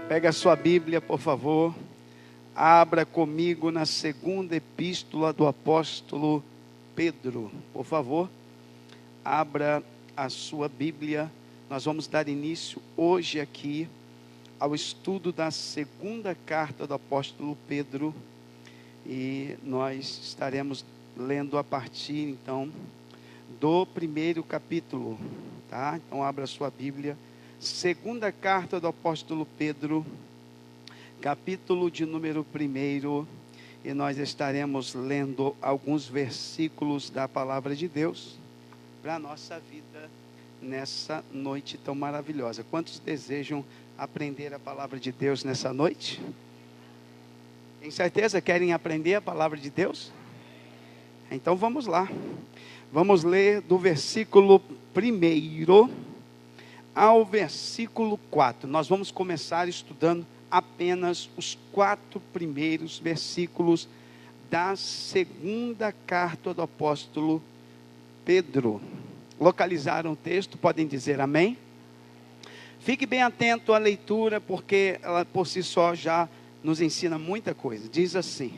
Pega a sua Bíblia, por favor. Abra comigo na segunda epístola do apóstolo Pedro. Por favor, abra a sua Bíblia. Nós vamos dar início hoje aqui ao estudo da segunda carta do apóstolo Pedro. E nós estaremos lendo a partir, então, do primeiro capítulo, tá? Então, abra a sua Bíblia. Segunda carta do apóstolo Pedro, capítulo de número 1, e nós estaremos lendo alguns versículos da palavra de Deus para a nossa vida nessa noite tão maravilhosa. Quantos desejam aprender a palavra de Deus nessa noite? Tem certeza querem aprender a palavra de Deus? Então vamos lá. Vamos ler do versículo 1 ao versículo 4. Nós vamos começar estudando apenas os 4 primeiros versículos da segunda carta do apóstolo Pedro. Localizaram o texto? Podem dizer amém? Fique bem atento à leitura, porque ela por si só já nos ensina muita coisa. Diz assim: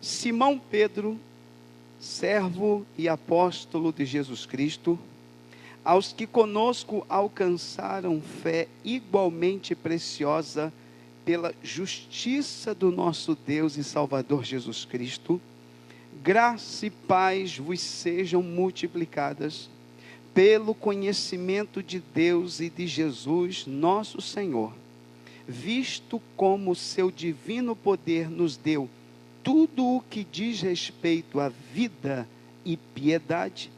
Simão Pedro, servo e apóstolo de Jesus Cristo, aos que conosco alcançaram fé igualmente preciosa pela justiça do nosso Deus e Salvador Jesus Cristo, graça e paz vos sejam multiplicadas pelo conhecimento de Deus e de Jesus nosso Senhor, visto como seu divino poder nos deu tudo o que diz respeito à vida e piedade,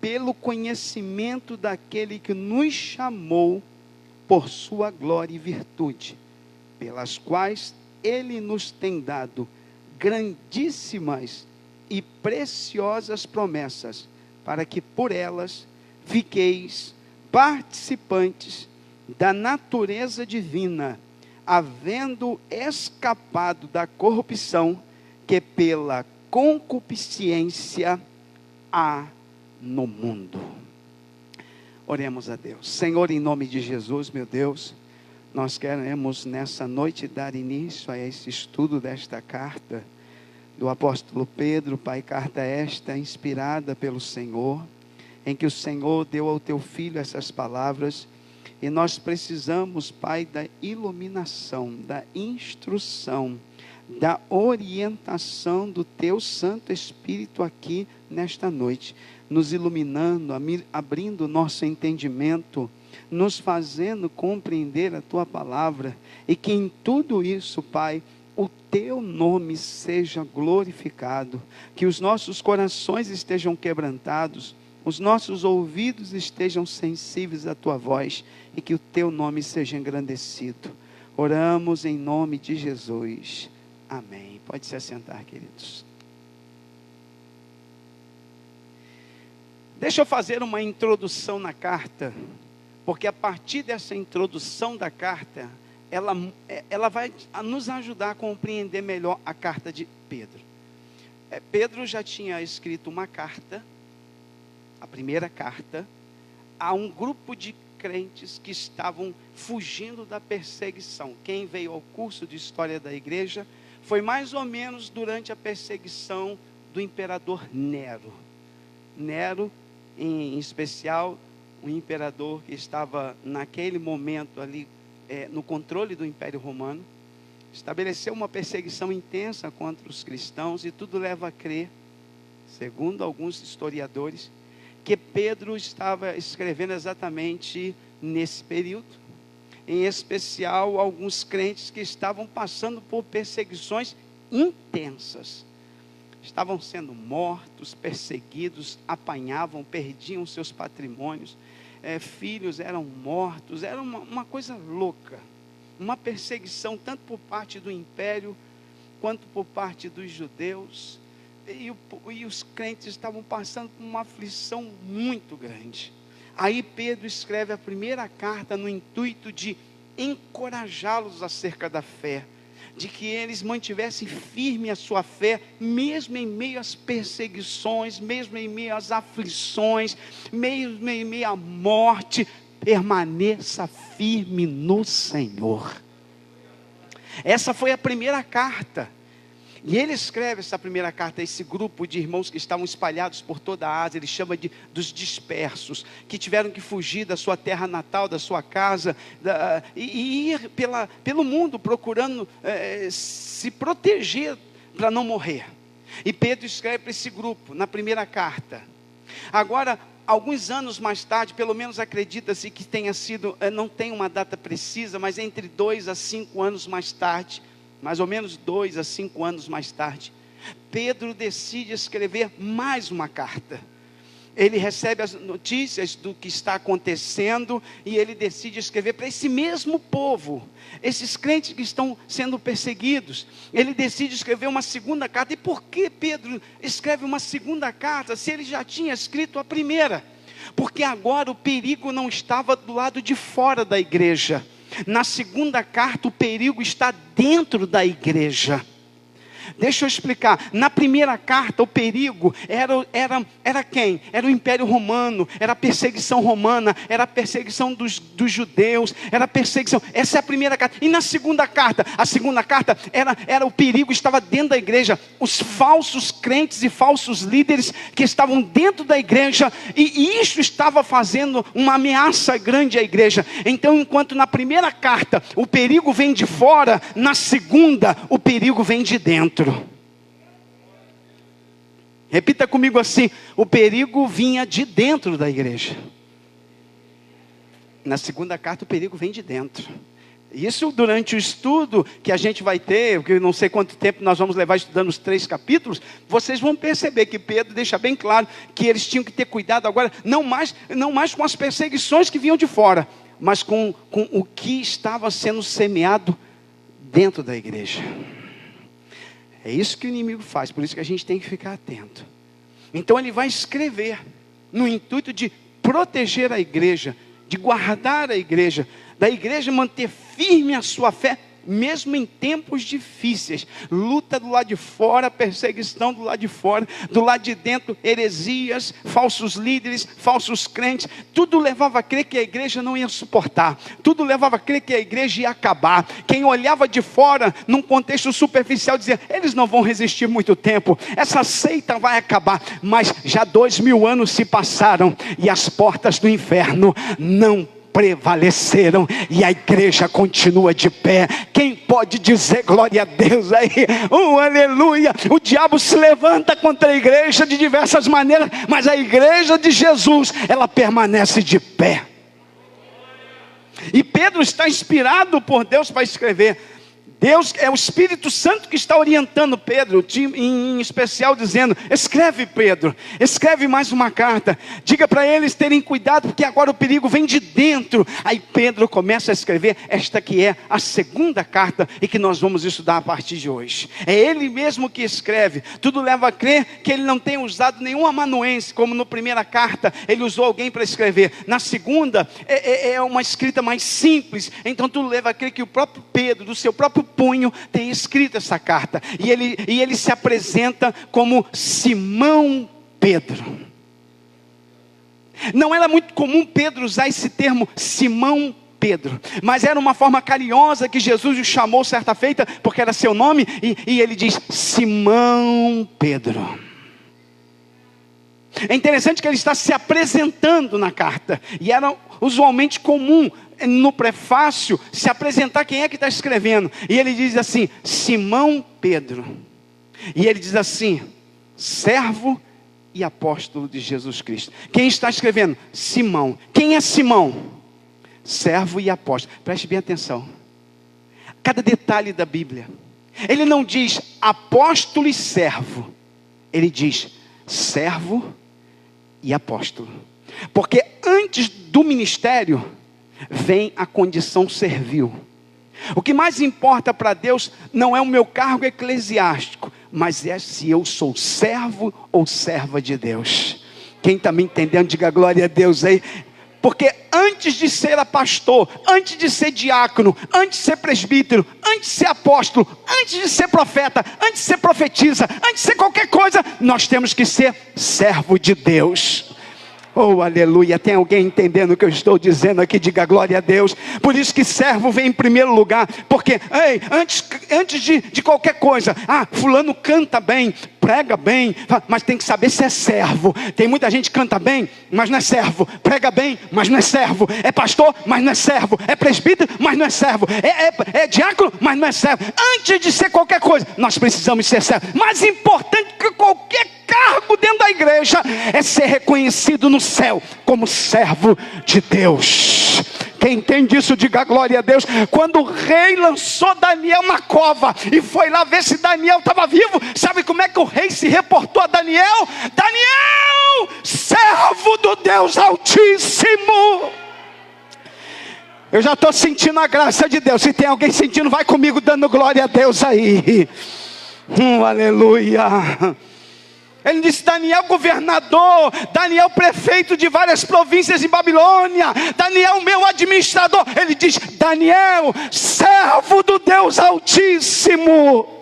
pelo conhecimento daquele que nos chamou por sua glória e virtude, pelas quais ele nos tem dado grandíssimas e preciosas promessas, para que por elas fiqueis participantes da natureza divina, havendo escapado da corrupção que pela concupiscência há no mundo. Oremos a Deus. Senhor, em nome de Jesus, meu Deus, nós queremos nessa noite dar início a esse estudo desta carta do apóstolo Pedro, Pai, carta esta inspirada pelo Senhor, em que o Senhor deu ao teu filho essas palavras, e nós precisamos, Pai, da iluminação, da instrução, da orientação do teu Santo Espírito aqui nesta noite, nos iluminando, abrindo o nosso entendimento, nos fazendo compreender a tua palavra, e que em tudo isso, Pai, o teu nome seja glorificado, que os nossos corações estejam quebrantados, os nossos ouvidos estejam sensíveis à tua voz, e que o teu nome seja engrandecido. Oramos em nome de Jesus. Amém. Pode se assentar, queridos. Deixa eu fazer uma introdução na carta, porque a partir dessa introdução da carta, ela vai nos ajudar a compreender melhor a carta de Pedro. Pedro já tinha escrito uma carta, a primeira carta, a um grupo de crentes que estavam fugindo da perseguição. Quem veio ao curso de história da igreja foi mais ou menos durante a perseguição do imperador Nero. Nero, em especial, um imperador que estava naquele momento ali no controle do Império Romano, estabeleceu uma perseguição intensa contra os cristãos, e tudo leva a crer, segundo alguns historiadores, que Pedro estava escrevendo exatamente nesse período. Em especial, alguns crentes que estavam passando por perseguições intensas. Estavam sendo mortos, perseguidos, apanhavam, perdiam seus patrimônios. Filhos eram mortos, era uma coisa louca. Uma perseguição tanto por parte do império, quanto por parte dos judeus. E os crentes estavam passando por uma aflição muito grande. Aí Pedro escreve a primeira carta no intuito de encorajá-los acerca da fé, de que eles mantivessem firme a sua fé, mesmo em meio às perseguições, mesmo em meio às aflições, mesmo em meio à morte, permaneça firme no Senhor. Essa foi a primeira carta. E ele escreve essa primeira carta a esse grupo de irmãos que estavam espalhados por toda a Ásia. Ele chama dos dispersos, que tiveram que fugir da sua terra natal, da sua casa, e ir pelo mundo procurando se proteger para não morrer. E Pedro escreve para esse grupo na primeira carta. Agora, alguns anos mais tarde, pelo menos acredita-se que tenha sido, não tem uma data precisa, mas entre 2 a 5 anos mais tarde, mais ou menos 2 a 5 anos mais tarde, Pedro decide escrever mais uma carta. Ele recebe as notícias do que está acontecendo e ele decide escrever para esse mesmo povo, esses crentes que estão sendo perseguidos. Ele decide escrever uma segunda carta. E por que Pedro escreve uma segunda carta se ele já tinha escrito a primeira? Porque agora o perigo não estava do lado de fora da igreja. Na segunda carta o perigo está dentro da igreja. Deixa eu explicar. Na primeira carta o perigo era quem? Era o Império Romano, era a perseguição romana, era a perseguição dos judeus, era a perseguição. Essa é a primeira carta. E na segunda carta, a segunda carta era o perigo estava dentro da igreja. Os falsos crentes e falsos líderes que estavam dentro da igreja, e isso estava fazendo uma ameaça grande à igreja. Então, enquanto na primeira carta o perigo vem de fora, na segunda o perigo vem de dentro. Repita comigo assim: o perigo vinha de dentro da igreja. Na segunda carta o perigo vem de dentro. Isso durante o estudo que a gente vai ter, que eu não sei quanto tempo nós vamos levar estudando os 3 capítulos, vocês vão perceber que Pedro deixa bem claro que eles tinham que ter cuidado agora, não mais com as perseguições que vinham de fora, mas com o que estava sendo semeado dentro da igreja. É isso que o inimigo faz, por isso que a gente tem que ficar atento. Então ele vai escrever no intuito de proteger a igreja, de guardar a igreja, da igreja manter firme a sua fé, mesmo em tempos difíceis. Luta do lado de fora, perseguição do lado de fora, do lado de dentro, heresias, falsos líderes, falsos crentes. Tudo levava a crer que a igreja não ia suportar, tudo levava a crer que a igreja ia acabar. Quem olhava de fora, num contexto superficial, dizia: eles não vão resistir muito tempo, essa seita vai acabar. Mas já 2000 anos se passaram e as portas do inferno não prevaleceram e a igreja continua de pé. Quem pode dizer glória a Deus aí? Aleluia! O diabo se levanta contra a igreja de diversas maneiras, mas a igreja de Jesus, ela permanece de pé. E Pedro está inspirado por Deus para escrever. Deus, é o Espírito Santo que está orientando Pedro, em especial dizendo: escreve, Pedro, escreve mais uma carta, diga para eles terem cuidado, porque agora o perigo vem de dentro. Aí Pedro começa a escrever esta que é a segunda carta, e que nós vamos estudar a partir de hoje. É ele mesmo que escreve. Tudo leva a crer que ele não tem usado nenhum amanuense, como na primeira carta ele usou alguém para escrever. Na segunda é uma escrita mais simples. Então tudo leva a crer que o próprio Pedro, do seu próprio punho, tem escrito essa carta. E ele se apresenta como Simão Pedro. Não era muito comum Pedro usar esse termo, Simão Pedro, mas era uma forma carinhosa que Jesus o chamou certa feita, porque era seu nome, e ele diz: Simão Pedro. É interessante que ele está se apresentando na carta, e era usualmente comum no prefácio se apresentar quem é que está escrevendo. E ele diz assim: Simão Pedro. E ele diz assim: servo e apóstolo de Jesus Cristo. Quem está escrevendo? Simão. Quem é Simão? Servo e apóstolo. Preste bem atenção. Cada detalhe da Bíblia. Ele não diz apóstolo e servo. Ele diz servo e apóstolo. Porque antes do ministério vem a condição servil. O que mais importa para Deus não é o meu cargo eclesiástico, mas é se eu sou servo ou serva de Deus. Quem está me entendendo, diga glória a Deus aí. Porque antes de ser pastor, antes de ser diácono, antes de ser presbítero, antes de ser apóstolo, antes de ser profeta, antes de ser profetisa, antes de ser qualquer coisa, nós temos que ser servo de Deus. Oh, aleluia, tem alguém entendendo o que eu estou dizendo aqui? Diga glória a Deus. Por isso que servo vem em primeiro lugar, porque ei, antes de qualquer coisa, fulano canta bem, prega bem, mas tem que saber se é servo. Tem muita gente que canta bem, mas não é servo, prega bem, mas não é servo, é pastor, mas não é servo, é presbítero, mas não é servo, é diácono, mas não é servo. Antes de ser qualquer coisa, nós precisamos ser servos. Mais importante que qualquer cargo dentro da igreja é ser reconhecido no céu como servo de Deus. Quem entende isso, diga glória a Deus. Quando o rei lançou Daniel na cova e foi lá ver se Daniel estava vivo, sabe como é que o rei se reportou a Daniel? Daniel, servo do Deus Altíssimo. Eu já estou sentindo a graça de Deus. Se tem alguém sentindo, vai comigo dando glória a Deus aí. Aleluia. Ele disse: Daniel governador, Daniel prefeito de várias províncias em Babilônia, Daniel meu administrador. Ele diz: Daniel, servo do Deus Altíssimo.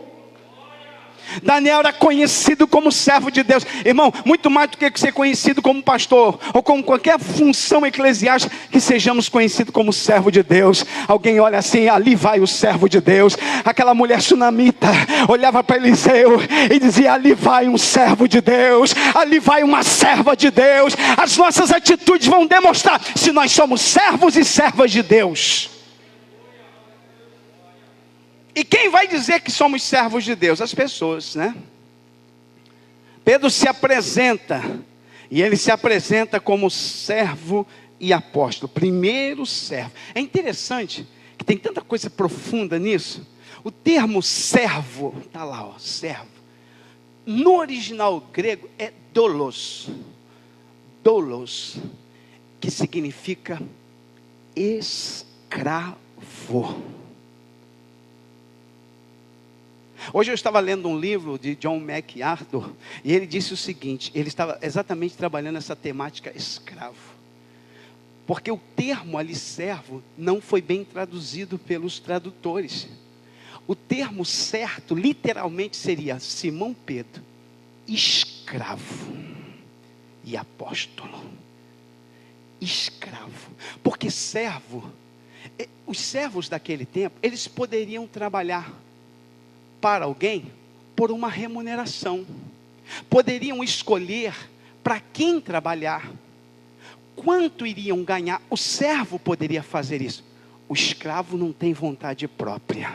Daniel era conhecido como servo de Deus. Irmão, muito mais do que ser conhecido como pastor ou como qualquer função eclesiástica, que sejamos conhecidos como servo de Deus. Alguém olha assim: ali vai o servo de Deus. Aquela mulher sunamita olhava para Eliseu e dizia: ali vai um servo de Deus, ali vai uma serva de Deus. As nossas atitudes vão demonstrar se nós somos servos e servas de Deus. E quem vai dizer que somos servos de Deus? As pessoas, né? Pedro se apresenta, e ele se apresenta como servo e apóstolo. Primeiro servo. É interessante que tem tanta coisa profunda nisso. O termo servo, está lá, ó, servo. No original grego é doulos. Doulos, que significa escravo. Hoje eu estava lendo um livro de John MacArthur, e ele disse o seguinte: ele estava exatamente trabalhando essa temática escravo, porque o termo ali servo não foi bem traduzido pelos tradutores. O termo certo literalmente seria Simão Pedro, escravo e apóstolo. Escravo, porque servo, os servos daquele tempo, eles poderiam trabalhar para alguém por uma remuneração, poderiam escolher para quem trabalhar, quanto iriam ganhar. O servo poderia fazer isso. O escravo não tem vontade própria.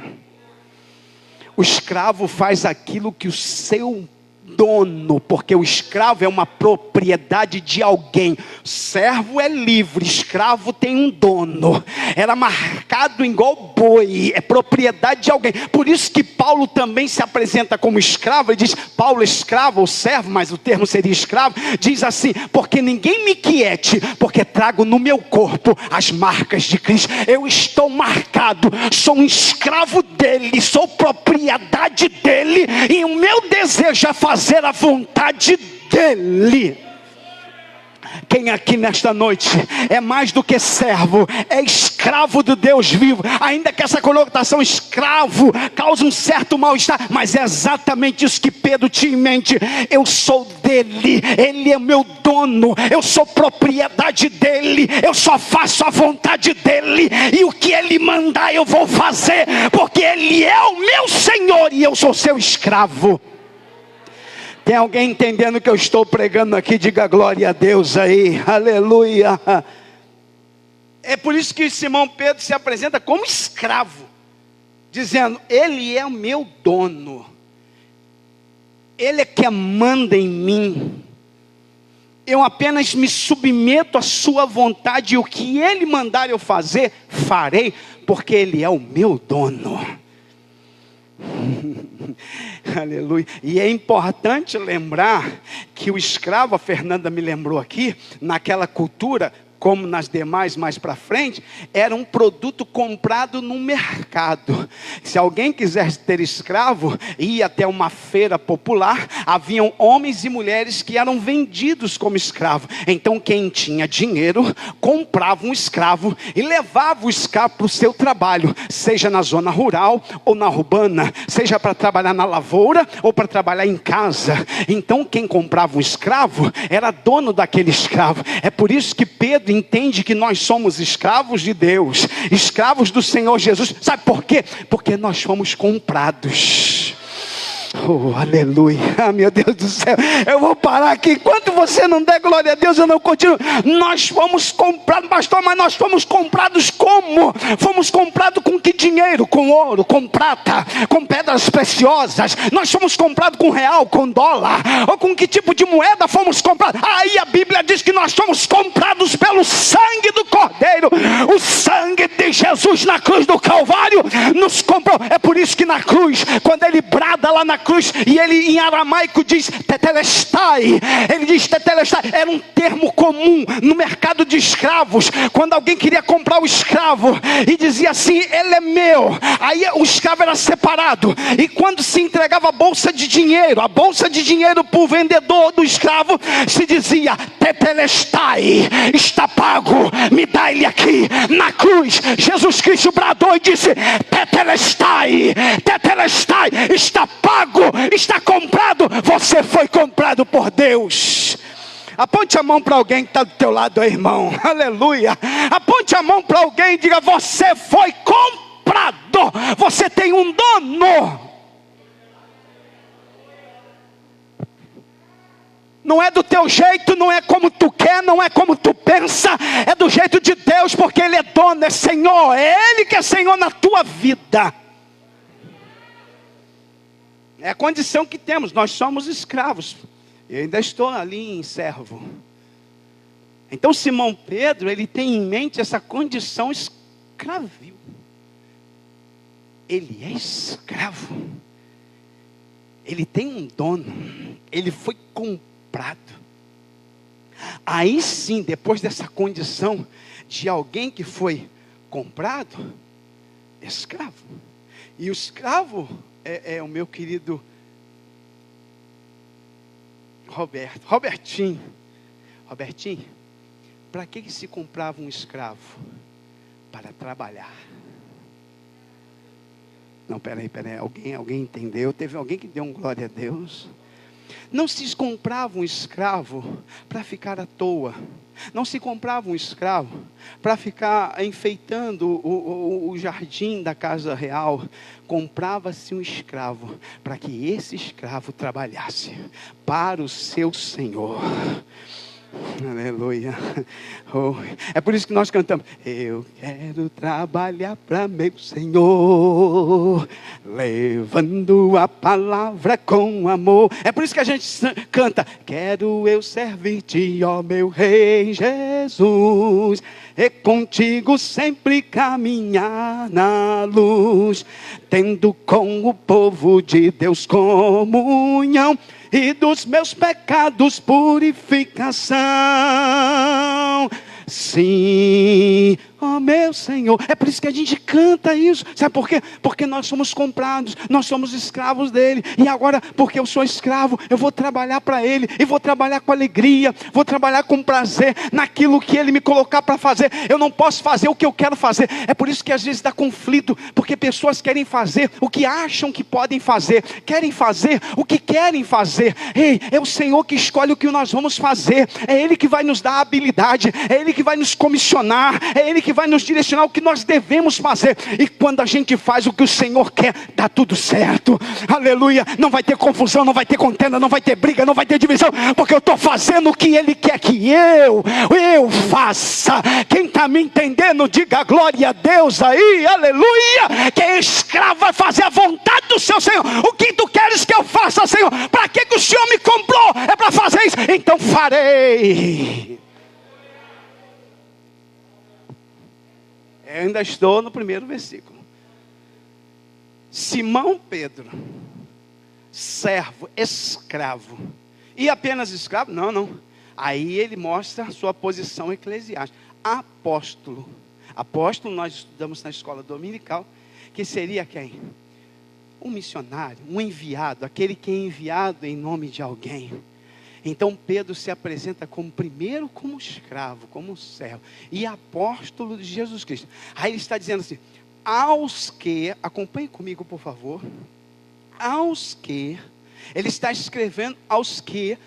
O escravo faz aquilo que o seu dono, porque o escravo é uma propriedade de alguém. Servo é livre, escravo tem um dono. Era marcado igual boi, é propriedade de alguém. Por isso que Paulo também se apresenta como escravo. Ele diz: Paulo escravo ou servo, mas o termo seria escravo. Diz assim: porque ninguém me quiete, porque trago no meu corpo as marcas de Cristo. Eu estou marcado, sou um escravo dele, sou propriedade dele, e o meu desejo é fazer a vontade dele. Quem aqui nesta noite é mais do que servo, é escravo do Deus vivo, ainda que essa conotação escravo cause um certo mal-estar, mas é exatamente isso que Pedro tinha em mente. Eu sou dele, ele é meu dono, eu sou propriedade dele, eu só faço a vontade dele, e o que ele mandar eu vou fazer, porque ele é o meu Senhor e eu sou seu escravo. Tem alguém entendendo o que eu estou pregando aqui? Diga glória a Deus aí, aleluia. É por isso que Simão Pedro se apresenta como escravo, dizendo: ele é o meu dono, ele é que manda em mim, eu apenas me submeto à sua vontade, e o que ele mandar eu fazer, farei, porque ele é o meu dono. Aleluia. E é importante lembrar que o escravo, a Fernanda me lembrou aqui, naquela cultura, como nas demais mais para frente, era um produto comprado no mercado. Se alguém quisesse ter escravo, ia até uma feira popular, haviam homens e mulheres que eram vendidos como escravo. Então quem tinha dinheiro, comprava um escravo e levava o escravo para o seu trabalho, seja na zona rural ou na urbana, seja para trabalhar na lavoura ou para trabalhar em casa. Então quem comprava um escravo, era dono daquele escravo. É por isso que Pedro entende que nós somos escravos de Deus, escravos do Senhor Jesus. Sabe por quê? Porque nós fomos comprados. Oh, aleluia, meu Deus do céu, eu vou parar aqui, enquanto você não der glória a Deus, eu não continuo. Nós fomos comprados, pastor, mas nós fomos comprados como? Fomos comprados com que dinheiro? Com ouro, com prata, com pedras preciosas? Nós fomos comprados com real, com dólar, ou com que tipo de moeda fomos comprados? Aí a Bíblia diz que nós fomos comprados pelo sangue do Cordeiro. O sangue de Jesus na cruz do Calvário nos comprou. É por isso que na cruz, quando ele brada lá na cruz, e ele em aramaico diz tetelestai, ele diz tetelestai, era um termo comum no mercado de escravos. Quando alguém queria comprar o escravo e dizia assim, ele é meu, aí o escravo era separado, e quando se entregava a bolsa de dinheiro para o vendedor do escravo, se dizia tetelestai, está pago, me dá ele aqui. Na cruz, Jesus Cristo bradou e disse, tetelestai, tetelestai, está pago, está comprado. Você foi comprado por Deus. Aponte a mão para alguém que está do teu lado aí, irmão. Aleluia. Aponte a mão para alguém e diga, você foi comprado. Você tem um dono. Não é do teu jeito, não é como tu quer, não é como tu pensa, é do jeito de Deus, porque Ele é dono, é Senhor, é Ele que é Senhor na tua vida. É a condição que temos, nós somos escravos. Eu ainda estou ali em servo. Então Simão Pedro, ele tem em mente essa condição escravil. Ele é escravo. Ele tem um dono. Ele foi comprado. Aí sim, depois dessa condição de alguém que foi comprado, escravo. E o escravo é o meu querido Robertinho, para que se comprava um escravo? Para trabalhar. Não, peraí, alguém entendeu? Teve alguém que deu um glória a Deus? Não se comprava um escravo para ficar à toa. Não se comprava um escravo para ficar enfeitando o jardim da casa real. Comprava-se um escravo para que esse escravo trabalhasse para o seu Senhor. Aleluia. Oh, é por isso que nós cantamos, eu quero trabalhar para meu Senhor, levando a palavra com amor. É por isso que a gente canta, quero eu servir-te, ó meu Rei Jesus, e contigo sempre caminhar na luz, tendo com o povo de Deus comunhão, e dos meus pecados purificação. Sim, ó meu Senhor. É por isso que a gente canta isso. Sabe por quê? Porque nós somos comprados, nós somos escravos dele. E agora, porque eu sou escravo, eu vou trabalhar para ele, e vou trabalhar com alegria, vou trabalhar com prazer, naquilo que ele me colocar para fazer. Eu não posso fazer o que eu quero fazer. É por isso que às vezes dá conflito, porque pessoas querem fazer o que acham que podem fazer, querem fazer o que querem fazer. Ei, é o Senhor que escolhe o que nós vamos fazer, é Ele que vai nos dar a habilidade, é Ele que vai nos comissionar, é Ele que vai nos direcionar o que nós devemos fazer. E quando a gente faz o que o Senhor quer, dá tudo certo. Aleluia. Não vai ter confusão, não vai ter contenda, não vai ter briga, não vai ter divisão, porque eu estou fazendo o que Ele quer que eu faça. Quem está me entendendo, diga glória a Deus aí, aleluia. Quem é escravo vai fazer a vontade do seu Senhor. O que tu queres que eu faça, Senhor? Para que o Senhor me comprou? É para fazer isso, então farei. Eu ainda estou no primeiro versículo. Simão Pedro, servo, escravo. E apenas escravo? Não. Aí ele mostra a sua posição eclesiástica. apóstolo. Apóstolo nós estudamos na escola dominical, que seria quem? Um missionário, um enviado, aquele que é enviado em nome de alguém. Então Pedro se apresenta primeiro como escravo, como servo, e apóstolo de Jesus Cristo. Aí ele está dizendo assim, aos que, acompanhe comigo por favor, aos que, ele está escrevendo aos que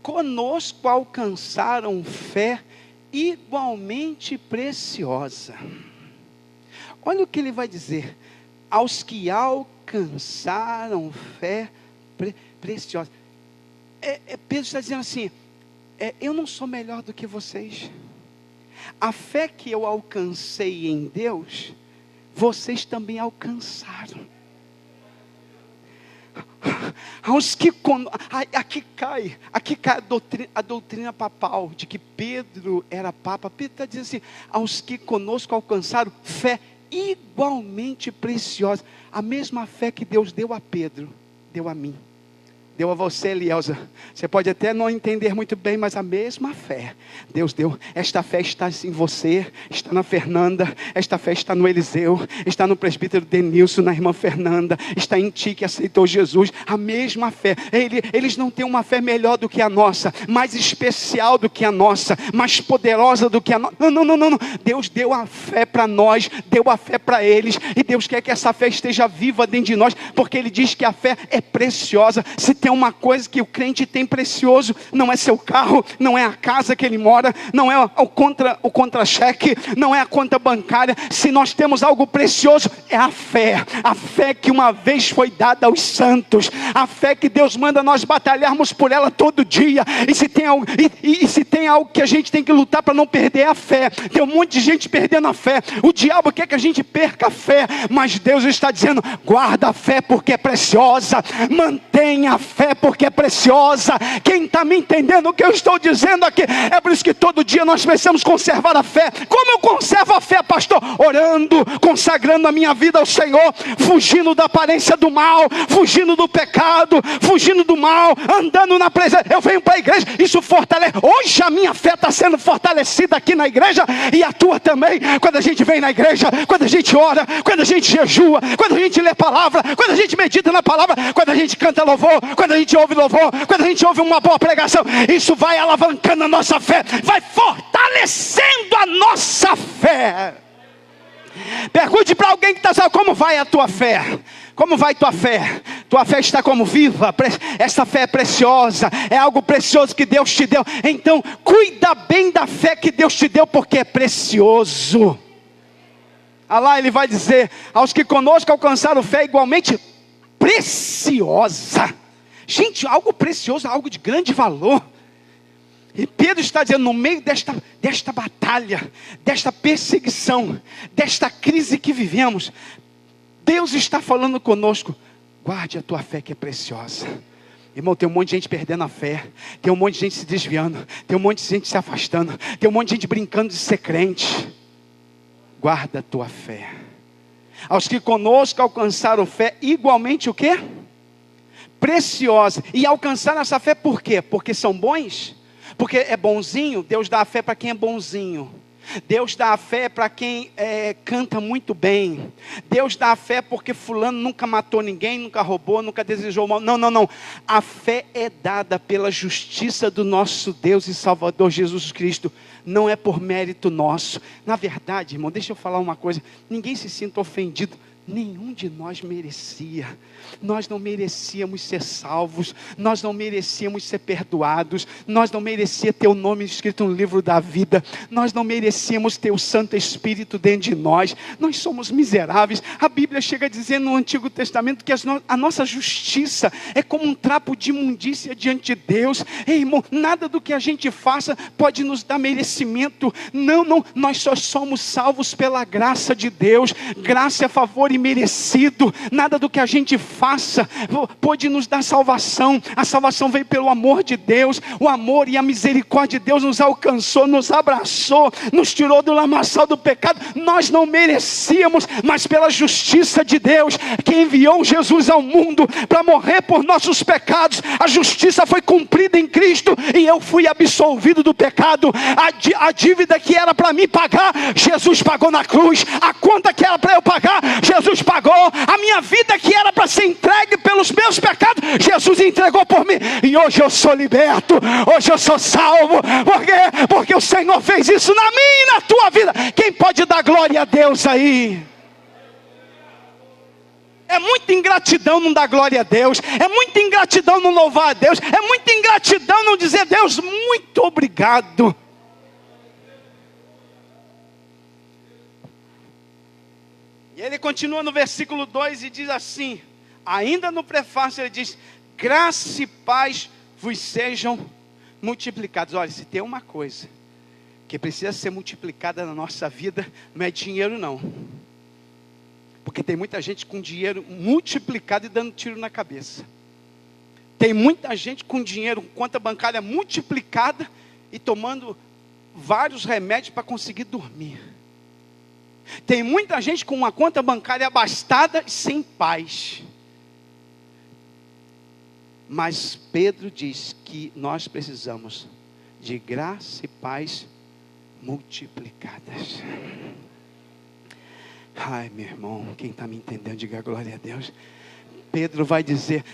conosco alcançaram fé igualmente preciosa. Olha o que ele vai dizer, aos que alcançaram fé preciosa. Pedro está dizendo assim, eu não sou melhor do que vocês. A fé que eu alcancei em Deus, vocês também alcançaram. Aos que aqui cai a doutrina papal de que Pedro era papa. Pedro está dizendo assim, aos que conosco alcançaram fé igualmente preciosa. A mesma fé que Deus deu a Pedro, deu a mim, deu a você, Elielza. Você pode até não entender muito bem, mas a mesma fé Deus deu. Esta fé está em você, está na Fernanda, esta fé está no Eliseu, está no presbítero Denilson, na irmã Fernanda, está em ti que aceitou Jesus. A mesma fé. Eles não têm uma fé melhor do que a nossa, mais especial do que a nossa, mais poderosa do que a nossa. Não. Deus deu a fé para nós, deu a fé para eles, e Deus quer que essa fé esteja viva dentro de nós, porque Ele diz que a fé é preciosa. Se tem uma coisa que o crente tem precioso, não é seu carro, não é a casa que ele mora, não é o contra-cheque, não é a conta bancária. Se nós temos algo precioso, é a fé que uma vez foi dada aos santos, a fé que Deus manda nós batalharmos por ela todo dia. E se tem algo que a gente tem que lutar para não perder a fé, tem um monte de gente perdendo a fé. O diabo quer que a gente perca a fé, mas Deus está dizendo, guarda a fé porque é preciosa, mantenha a fé porque é preciosa. Quem está me entendendo o que eu estou dizendo aqui? É por isso que todo dia nós precisamos conservar a fé. Como eu conservo a fé, pastor? Orando, consagrando a minha vida ao Senhor, fugindo da aparência do mal, fugindo do pecado, fugindo do mal, andando na presença. Eu venho para a igreja, isso fortalece. Hoje a minha fé está sendo fortalecida aqui na igreja, e a tua também. Quando a gente vem na igreja, quando a gente ora, quando a gente jejua, quando a gente lê palavra, quando a gente medita na palavra, quando a gente canta louvor, quando a gente ouve louvor, quando a gente ouve uma boa pregação, isso vai alavancando a nossa fé, vai fortalecendo a nossa fé. Pergunte para alguém que está dizendo, como vai a tua fé? Como vai tua fé? Tua fé está como viva? Essa fé é preciosa, é algo precioso que Deus te deu. Então cuida bem da fé que Deus te deu, porque é precioso. Lá ele vai dizer, aos que conosco alcançaram fé igualmente preciosa. Gente, algo precioso, algo de grande valor. E Pedro está dizendo, no meio desta batalha, desta perseguição, desta crise que vivemos, Deus está falando conosco, guarde a tua fé que é preciosa. Irmão, tem um monte de gente perdendo a fé, tem um monte de gente se desviando, tem um monte de gente se afastando, tem um monte de gente brincando de ser crente. Guarda a tua fé. Aos que conosco alcançaram fé igualmente o quê? Preciosa. E alcançaram essa fé por quê? Porque são bons? Porque é bonzinho? Deus dá a fé para quem é bonzinho. Deus dá a fé para quem canta muito bem. Deus dá a fé porque fulano nunca matou ninguém, nunca roubou, nunca desejou mal. Não. A fé é dada pela justiça do nosso Deus e Salvador Jesus Cristo. Não é por mérito nosso. Na verdade, irmão, deixa eu falar uma coisa. Ninguém se sinta ofendido. Nenhum de nós merecia. Nós não merecíamos ser salvos. Nós não merecíamos ser perdoados. Nós não merecíamos ter o nome escrito no livro da vida. Nós não merecíamos ter o Santo Espírito dentro de nós. Nós somos miseráveis. A Bíblia chega a dizer no Antigo Testamento que a nossa justiça é como um trapo de imundícia diante de Deus. Ei, irmão, nada do que a gente faça pode nos dar merecimento. Não, nós só somos salvos pela graça de Deus. Graça, favor e imerecido, nada do que a gente faça pôde nos dar salvação. A salvação veio pelo amor de Deus. O amor e a misericórdia de Deus nos alcançou, nos abraçou, nos tirou do lamaçal do pecado. Nós não merecíamos, mas pela justiça de Deus, que enviou Jesus ao mundo para morrer por nossos pecados, a justiça foi cumprida em Cristo, e eu fui absolvido do pecado. A dívida que era para mim pagar, Jesus pagou na cruz. A conta que era para eu pagar, Jesus pagou. A minha vida que era para ser entregue pelos meus pecados, Jesus entregou por mim. E hoje eu sou liberto, hoje eu sou salvo. Por quê? Porque o Senhor fez isso na minha e na tua vida. Quem pode dar glória a Deus aí? É muita ingratidão não dar glória a Deus, é muita ingratidão não louvar a Deus, é muita ingratidão não dizer: Deus, muito obrigado. E ele continua no versículo 2 e diz assim, ainda no prefácio ele diz: graça e paz vos sejam multiplicados. Olha, se tem uma coisa que precisa ser multiplicada na nossa vida, não é dinheiro não. Porque tem muita gente com dinheiro multiplicado e dando tiro na cabeça. Tem muita gente com dinheiro, conta bancária multiplicada e tomando vários remédios para conseguir dormir. Tem muita gente com uma conta bancária abastada e sem paz. Mas Pedro diz que nós precisamos de graça e paz multiplicadas. Ai, meu irmão, quem está me entendendo, diga glória a Deus. Pedro vai dizer: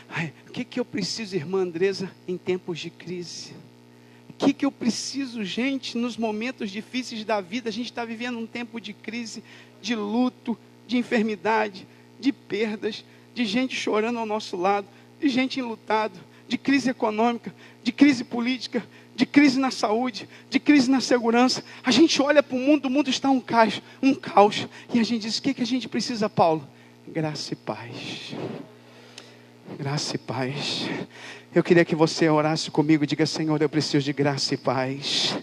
o que eu preciso, irmã Andresa, em tempos de crise? O que eu preciso, gente, nos momentos difíceis da vida? A gente está vivendo um tempo de crise, de luto, de enfermidade, de perdas, de gente chorando ao nosso lado, de gente enlutada, de crise econômica, de crise política, de crise na saúde, de crise na segurança. A gente olha para o mundo está um caos, e a gente diz: o que a gente precisa, Paulo? Graça e paz. Graça e paz. Eu queria que você orasse comigo, diga: Senhor, eu preciso de graça e paz.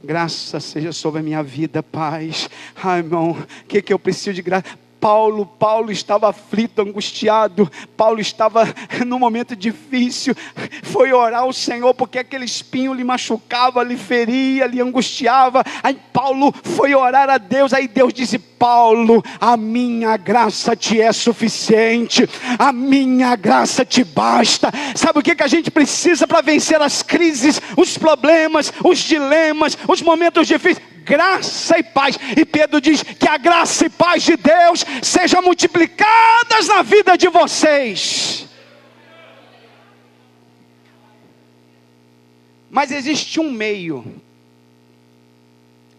Graça seja sobre a minha vida, paz. Ai, irmão, o que eu preciso de graça? Paulo estava aflito, angustiado. Paulo estava num momento difícil. Foi orar ao Senhor porque aquele espinho lhe machucava, lhe feria, lhe angustiava. Aí Paulo foi orar a Deus. Aí Deus disse: Paulo, a minha graça te é suficiente. A minha graça te basta. Sabe o que a gente precisa para vencer as crises, os problemas, os dilemas, os momentos difíceis? Graça e paz. E Pedro diz que a graça e paz de Deus sejam multiplicadas na vida de vocês. Mas existe um meio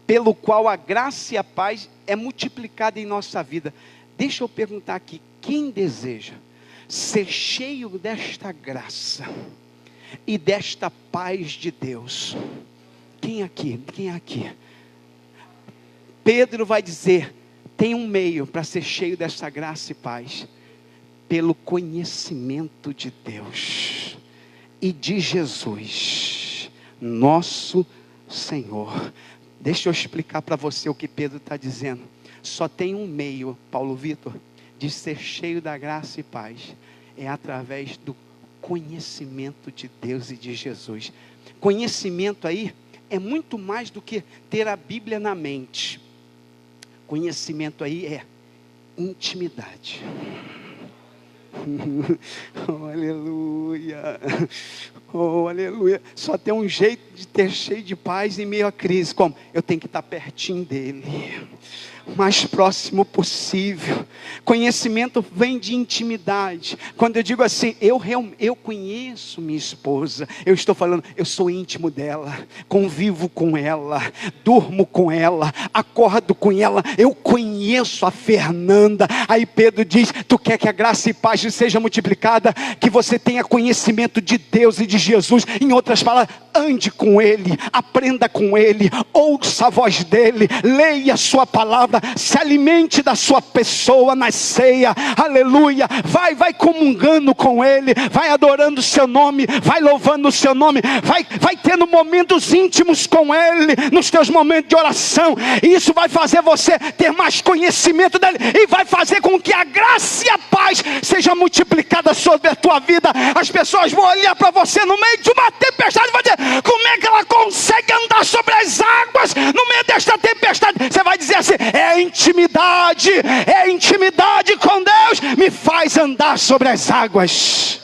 pelo qual a graça e a paz é multiplicada em nossa vida. Deixa eu perguntar aqui: quem deseja ser cheio desta graça e desta paz de Deus? Quem aqui? Quem aqui? Pedro vai dizer: tem um meio para ser cheio dessa graça e paz, pelo conhecimento de Deus e de Jesus, nosso Senhor. Deixa eu explicar para você o que Pedro está dizendo. Só tem um meio, Paulo Vitor, de ser cheio da graça e paz, é através do conhecimento de Deus e de Jesus. Conhecimento aí é muito mais do que ter a Bíblia na mente. Conhecimento aí é intimidade. Oh, aleluia. Oh, aleluia. Só tem um jeito de ter cheio de paz em meio à crise. Como? Eu tenho que estar pertinho dele, o mais próximo possível. Conhecimento vem de intimidade. Quando eu digo assim, eu conheço minha esposa, eu estou falando, eu sou íntimo dela, convivo com ela, durmo com ela, acordo com ela, eu conheço a Fernanda. Aí Pedro diz: tu quer que a graça e paz seja multiplicada, que você tenha conhecimento de Deus e de Jesus. Em outras palavras, ande com ele, aprenda com ele, ouça a voz dele, leia a sua palavra, se alimente da sua pessoa na ceia, aleluia, vai comungando com Ele, vai adorando o seu nome, vai louvando o seu nome, vai tendo momentos íntimos com Ele, nos teus momentos de oração, e isso vai fazer você ter mais conhecimento dEle, e vai fazer com que a graça e a paz seja multiplicada sobre a tua vida. As pessoas vão olhar para você no meio de uma tempestade e vão dizer: como é que ela consegue andar sobre as águas no meio desta tempestade? Você vai dizer assim: é intimidade com Deus, me faz andar sobre as águas.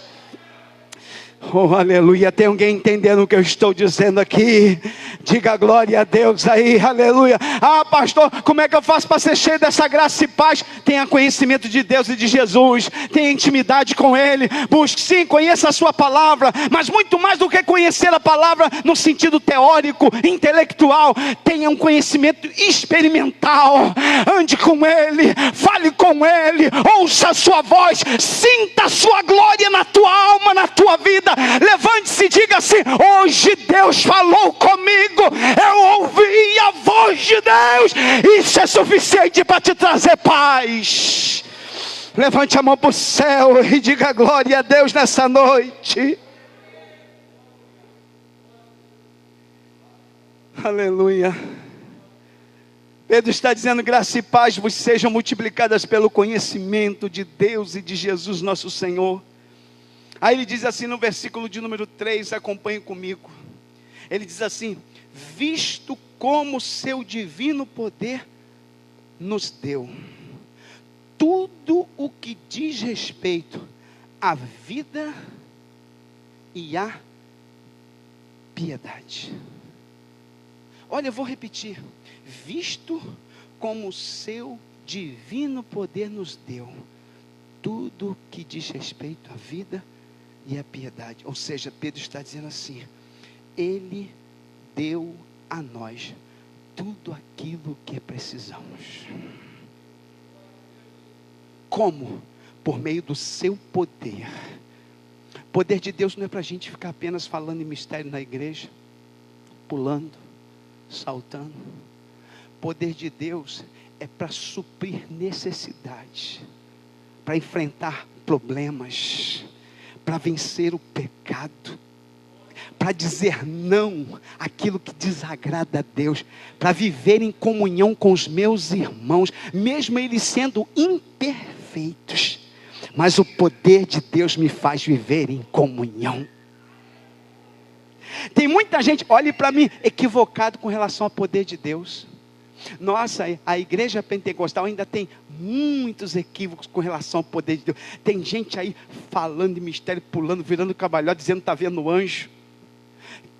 Oh, aleluia, tem alguém entendendo o que eu estou dizendo aqui? Diga glória a Deus aí, aleluia. Ah, pastor, como é que eu faço para ser cheio dessa graça e paz? Tenha conhecimento de Deus e de Jesus, tenha intimidade com Ele, busque sim, conheça a sua palavra, mas muito mais do que conhecer a palavra no sentido teórico, intelectual, tenha um conhecimento experimental, ande com Ele, fale com Ele, ouça a sua voz, sinta a sua glória na tua alma, na tua vida. Levante-se e diga assim: hoje Deus falou comigo, eu ouvi a voz de Deus, isso é suficiente para te trazer paz. Levante a mão para o céu e diga glória a Deus nessa noite. Aleluia. Pedro está dizendo: graça e paz vos sejam multiplicadas pelo conhecimento de Deus e de Jesus nosso Senhor. Aí ele diz assim no versículo de número 3, acompanhe comigo. Ele diz assim: visto como seu divino poder nos deu tudo o que diz respeito à vida e à piedade. Olha, eu vou repetir: visto como seu divino poder nos deu tudo o que diz respeito à vida e a piedade. Ou seja, Pedro está dizendo assim: Ele deu a nós tudo aquilo que precisamos. Como? Por meio do seu poder. O poder de Deus não é para a gente ficar apenas falando em mistério na igreja, pulando, saltando. O poder de Deus é para suprir necessidades, para enfrentar problemas, para vencer o pecado, para dizer não àquilo que desagrada a Deus, para viver em comunhão com os meus irmãos, mesmo eles sendo imperfeitos, mas o poder de Deus me faz viver em comunhão. Tem muita gente, olhe para mim, equivocado com relação ao poder de Deus. Nossa, a igreja pentecostal ainda tem muitos equívocos com relação ao poder de Deus. Tem gente aí falando de mistério, pulando, virando cabalhota, dizendo que está vendo anjo,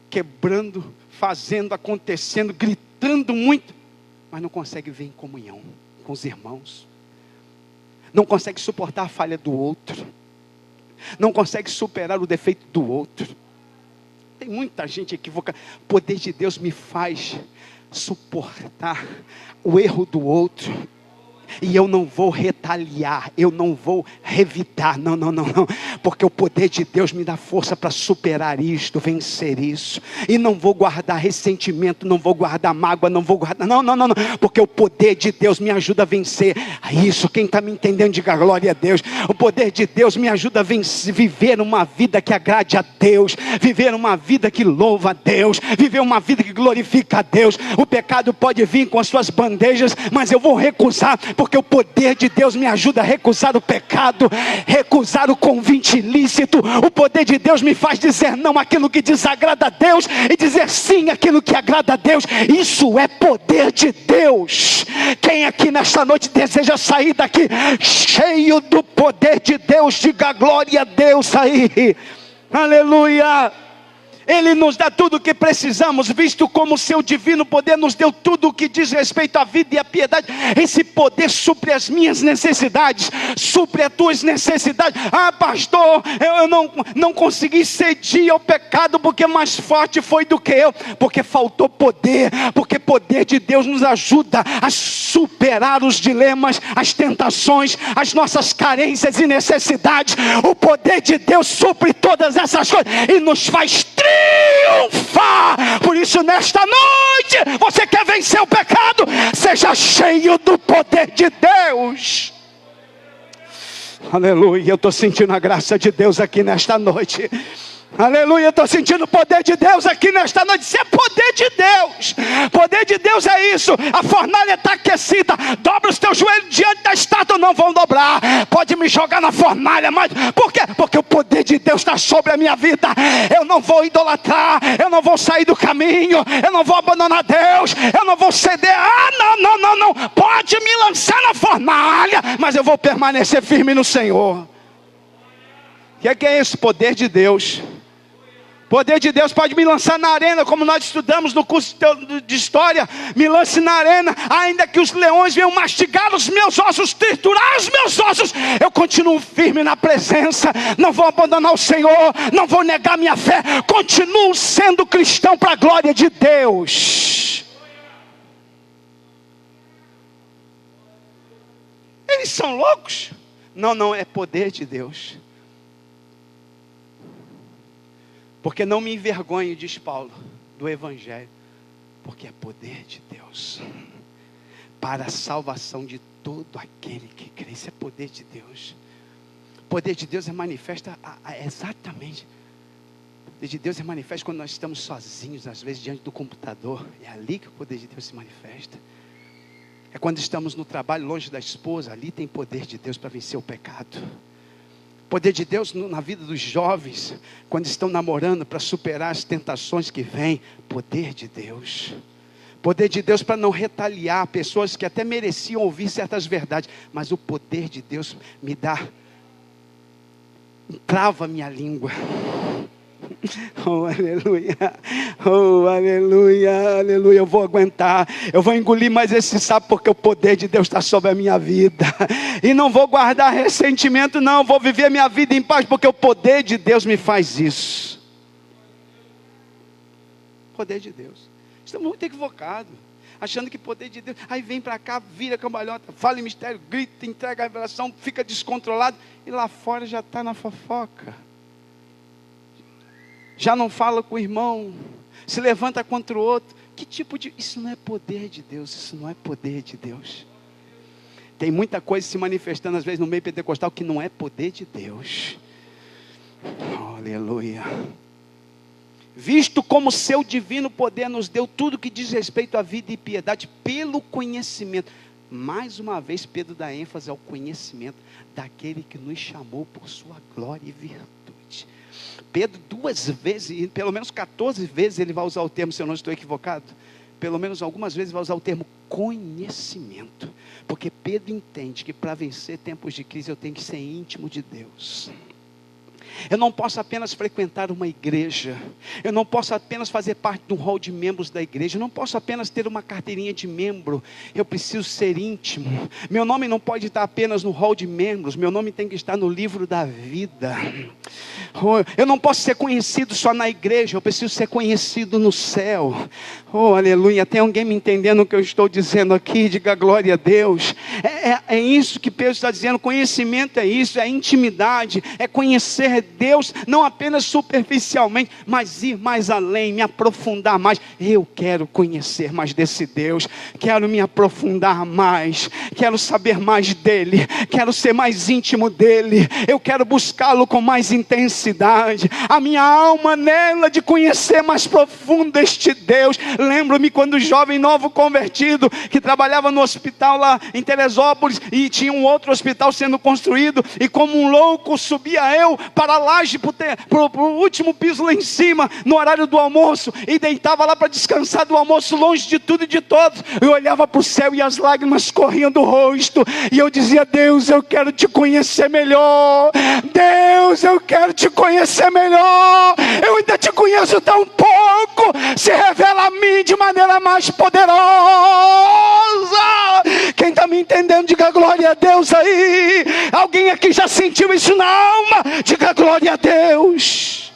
quebrando, fazendo, acontecendo, gritando muito, mas não consegue ver em comunhão com os irmãos, não consegue suportar a falha do outro, não consegue superar o defeito do outro. Tem muita gente equivocada. O poder de Deus me faz suportar o erro do outro, e eu não vou retaliar, eu não vou revidar, não, porque o poder de Deus me dá força para superar isto, vencer isso, e não vou guardar ressentimento, não vou guardar mágoa, não vou guardar, não, porque o poder de Deus me ajuda a vencer isso. Quem está me entendendo, diga glória a Deus. O poder de Deus me ajuda a vencer, viver uma vida que agrade a Deus, viver uma vida que louva a Deus, viver uma vida que glorifica a Deus. O pecado pode vir com as suas bandejas, mas eu vou recusar, porque o poder de Deus me ajuda a recusar o pecado, recusar o convite ilícito. O poder de Deus me faz dizer não àquilo que desagrada a Deus, e dizer sim àquilo que agrada a Deus. Isso é poder de Deus. Quem aqui nesta noite deseja sair daqui cheio do poder de Deus, diga glória a Deus aí, aleluia. Ele nos dá tudo o que precisamos, visto como o seu divino poder nos deu tudo o que diz respeito à vida e à piedade. Esse poder supre as minhas necessidades, supre as tuas necessidades. Ah, pastor, eu não consegui cedir ao pecado, porque mais forte foi do que eu, porque faltou poder, porque poder de Deus nos ajuda a superar os dilemas, as tentações, as nossas carências e necessidades. O poder de Deus supre todas essas coisas e nos faz triunfar triunfar. Por isso, nesta noite, você quer vencer o pecado? Seja cheio do poder de Deus. Aleluia, eu estou sentindo a graça de Deus aqui nesta noite. Aleluia, eu estou sentindo o poder de Deus aqui nesta noite. Isso é poder de Deus. Poder de Deus é isso. A fornalha está aquecida. Dobra os teus joelhos diante da estátua, não vão dobrar. Pode me jogar na fornalha, mas por quê? Porque o poder de Deus está sobre a minha vida. Eu não vou idolatrar, eu não vou sair do caminho, eu não vou abandonar Deus, eu não vou ceder. Não. Pode me lançar na fornalha, mas eu vou permanecer firme no Senhor. O que é esse poder de Deus? Poder de Deus pode me lançar na arena, como nós estudamos no curso de história. Me lance na arena, ainda que os leões venham mastigar os meus ossos, triturar os meus ossos, eu continuo firme na presença. Não vou abandonar o Senhor, não vou negar minha fé. Continuo sendo cristão para a glória de Deus. Eles são loucos? Não, é poder de Deus. Porque não me envergonho, diz Paulo, do Evangelho, porque é poder de Deus, para a salvação de todo aquele que crê. Isso é poder de Deus. O poder de Deus é manifesta exatamente. O poder de Deus é manifesta quando nós estamos sozinhos, às vezes diante do computador. É ali que o poder de Deus se manifesta. É quando estamos no trabalho, longe da esposa. Ali tem poder de Deus para vencer o pecado. Poder de Deus na vida dos jovens, quando estão namorando, para superar as tentações que vêm. Poder de Deus. Poder de Deus para não retaliar pessoas que até mereciam ouvir certas verdades. Mas o poder de Deus me dá, trava a minha língua. Oh, aleluia. Oh, aleluia, aleluia. Eu vou aguentar, eu vou engolir mais esse sapo, porque o poder de Deus está sobre a minha vida. E não vou guardar ressentimento, não. Vou viver a minha vida em paz, porque o poder de Deus me faz isso. Poder de Deus. Estamos muito equivocados, achando que poder de Deus, aí vem para cá, vira cambalhota, fala em mistério, grita, entrega a revelação, fica descontrolado, e lá fora já está na fofoca. Já não fala com o irmão, se levanta contra o outro. Que tipo de... Isso não é poder de Deus, isso não é poder de Deus. Tem muita coisa se manifestando às vezes no meio pentecostal que não é poder de Deus. Oh, aleluia. Visto como seu divino poder nos deu tudo que diz respeito à vida e piedade pelo conhecimento. Mais uma vez Pedro dá ênfase ao conhecimento daquele que nos chamou por sua glória e virtude. Pedro 2 vezes, pelo menos 14 vezes ele vai usar o termo, se eu não estou equivocado, pelo menos algumas vezes vai usar o termo conhecimento, porque Pedro entende que para vencer tempos de crise eu tenho que ser íntimo de Deus. Eu não posso apenas frequentar uma igreja, eu não posso apenas fazer parte do hall de membros da igreja, eu não posso apenas ter uma carteirinha de membro, eu preciso ser íntimo. Meu nome não pode estar apenas no hall de membros, meu nome tem que estar no livro da vida. Eu não posso ser conhecido só na igreja, eu preciso ser conhecido no céu. Oh, aleluia, tem alguém me entendendo o que eu estou dizendo aqui? Diga glória a Deus. É isso que Pedro está dizendo, conhecimento é isso, é intimidade, é conhecer Deus, não apenas superficialmente, mas ir mais além, me aprofundar mais. Eu quero conhecer mais desse Deus, quero me aprofundar mais, quero saber mais dele, quero ser mais íntimo dele, eu quero buscá-lo com mais intensidade, a minha alma nela de conhecer mais profundo este Deus. Lembro-me quando jovem novo convertido, que trabalhava no hospital lá em Teresópolis, e tinha um outro hospital sendo construído, e como um louco subia eu para a laje, para o último piso lá em cima, no horário do almoço, e deitava lá para descansar do almoço, longe de tudo e de todos. Eu olhava para o céu e as lágrimas corriam do rosto, e eu dizia: Deus, eu quero te conhecer melhor. Deus, eu quero te conhecer melhor. Eu ainda te conheço tão pouco, se revela a mim de maneira mais poderosa. Quem está me entendendo, diga glória a Deus aí. Alguém aqui já sentiu isso na alma? Diga glória a Deus.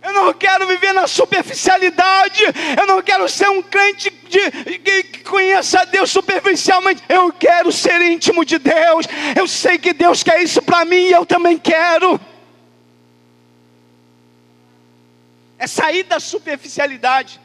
Eu não quero viver na superficialidade. Eu não quero ser um crente que conheça a Deus superficialmente. Eu quero ser íntimo de Deus. Eu sei que Deus quer isso para mim e eu também quero. é sair da superficialidade.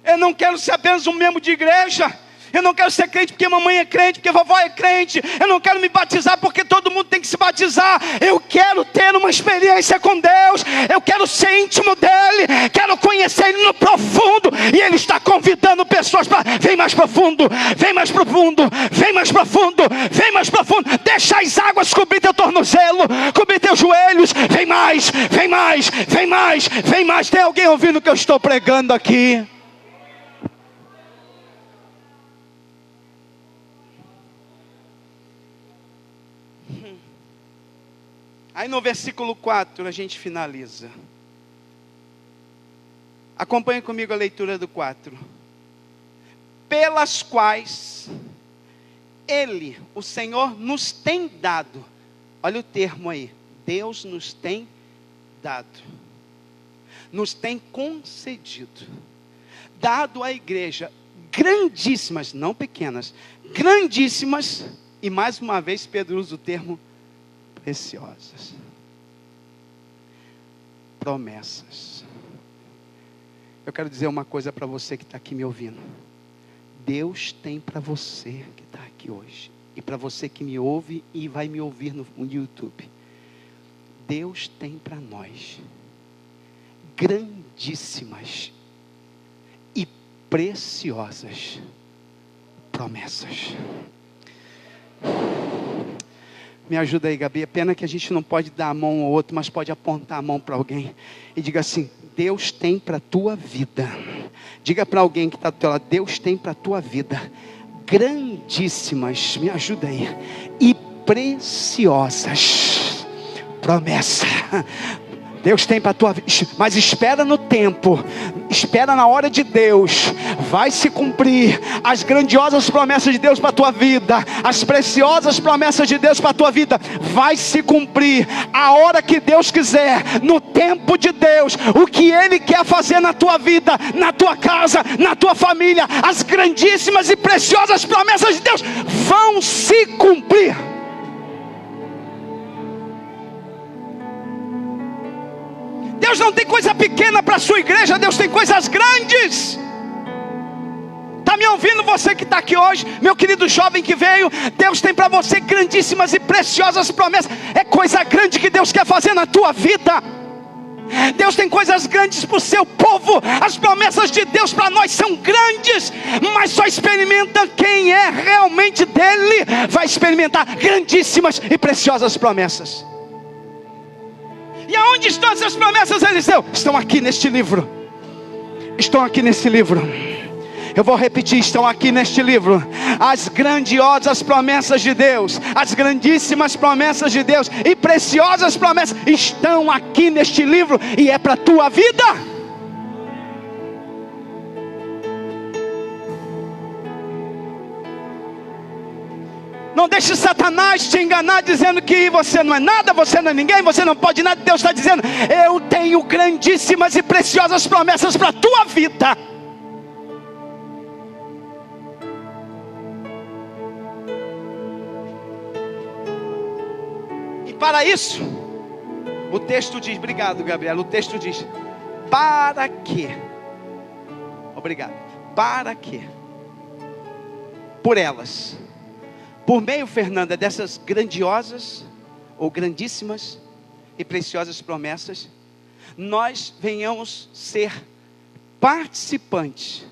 Eu não quero ser apenas um membro de igreja. Eu não quero ser crente porque mamãe é crente, porque vovó é crente. Eu não quero me batizar porque todo mundo tem que se batizar. Eu quero ter uma experiência com Deus. Eu quero ser íntimo dEle. Quero conhecer Ele no profundo. E Ele está convidando pessoas para... Vem mais profundo, vem mais profundo, vem mais profundo, vem mais profundo. Deixa as águas cobrir teu tornozelo, cobrir teus joelhos. Vem mais, vem mais, vem mais, vem mais. Tem alguém ouvindo o que eu estou pregando aqui? Aí no versículo 4 a gente finaliza. Acompanhe comigo a leitura do 4. Pelas quais Ele, o Senhor, nos tem dado. Olha o termo aí. Deus nos tem dado. Nos tem concedido. Dado à igreja grandíssimas, não pequenas, grandíssimas, e mais uma vez Pedro usa o termo preciosas promessas. Eu quero dizer uma coisa para você que está aqui me ouvindo. Deus tem para você que está aqui hoje, e para você que me ouve e vai me ouvir no YouTube, Deus tem para nós grandíssimas e preciosas promessas. Me ajuda aí, Gabi. É pena que a gente não pode dar a mão ao outro, mas pode apontar a mão para alguém e diga assim: Deus tem para a tua vida. Diga para alguém que está do teu lado: Deus tem para a tua vida grandíssimas, me ajuda aí, e preciosas promessas. Deus tem para a tua vida, mas espera no tempo, espera na hora de Deus, vai se cumprir as grandiosas promessas de Deus para a tua vida, as preciosas promessas de Deus para a tua vida, vai se cumprir a hora que Deus quiser, no tempo de Deus, o que Ele quer fazer na tua vida, na tua casa, na tua família, as grandíssimas e preciosas promessas de Deus vão se cumprir. Deus não tem coisa pequena para a sua igreja, Deus tem coisas grandes. Está me ouvindo você que está aqui hoje, meu querido jovem que veio? Deus tem para você grandíssimas e preciosas promessas. É coisa grande que Deus quer fazer na tua vida. Deus tem coisas grandes para o seu povo. As promessas de Deus para nós são grandes, mas só experimenta quem é realmente dele. Vai experimentar grandíssimas e preciosas promessas. E aonde estão essas promessas, Eliseu? Estão aqui neste livro. Estão aqui nesse livro. Eu vou repetir, estão aqui neste livro. As grandiosas promessas de Deus, as grandíssimas promessas de Deus e preciosas promessas estão aqui neste livro, e é para a tua vida. Não deixe Satanás te enganar dizendo que você não é nada, você não é ninguém, você não pode nada. Deus está dizendo: eu tenho grandíssimas e preciosas promessas para a tua vida. E para isso, o texto diz, obrigado Gabriela, o texto diz: para quê? Obrigado. Para quê? Por elas, por meio, Fernanda, dessas grandiosas ou grandíssimas e preciosas promessas, nós venhamos ser participantes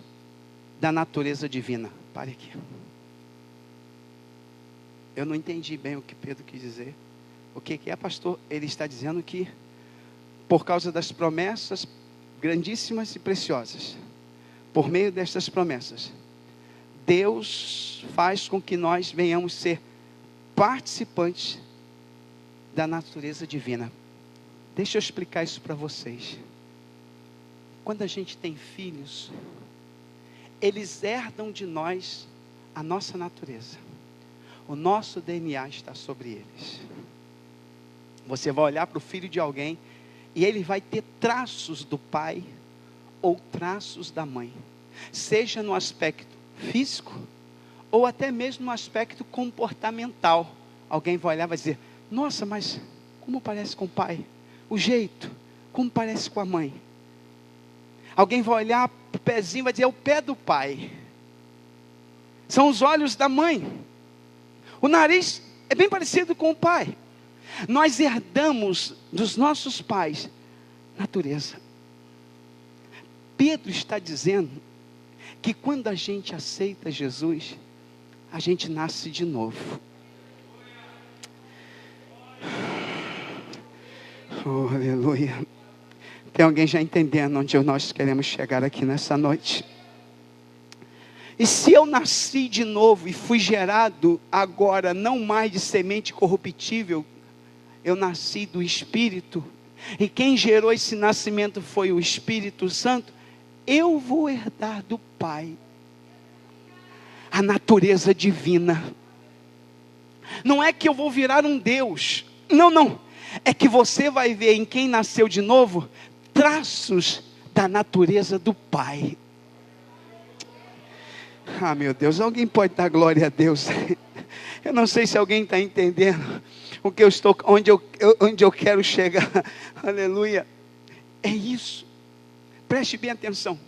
da natureza divina. Pare aqui. Eu não entendi bem o que Pedro quis dizer. O que é, pastor? Ele está dizendo que por causa das promessas grandíssimas e preciosas, por meio destas promessas, Deus faz com que nós venhamos ser participantes da natureza divina. Deixa eu explicar isso para vocês. Quando a gente tem filhos, eles herdam de nós a nossa natureza. O nosso DNA está sobre eles. Você vai olhar para o filho de alguém e ele vai ter traços do pai ou traços da mãe, seja no aspecto físico ou até mesmo no aspecto comportamental. Alguém vai olhar e vai dizer: nossa, mas como parece com o pai? O jeito, como parece com a mãe? Alguém vai olhar para o pezinho e vai dizer, é o pé do pai. São os olhos da mãe. O nariz é bem parecido com o pai. Nós herdamos dos nossos pais natureza. Pedro está dizendo que quando a gente aceita Jesus, a gente nasce de novo. Oh, aleluia. Tem alguém já entendendo onde nós queremos chegar aqui nessa noite? E se eu nasci de novo e fui gerado agora não mais de semente corruptível, eu nasci do Espírito, e quem gerou esse nascimento foi o Espírito Santo, eu vou herdar do Pai a natureza divina. Não é que eu vou virar um Deus, não, é que você vai ver em quem nasceu de novo, traços da natureza do Pai. Ah, meu Deus, alguém pode dar glória a Deus? Eu não sei se alguém está entendendo o que eu estou, onde eu quero chegar. Aleluia. É isso. Preste bem atenção.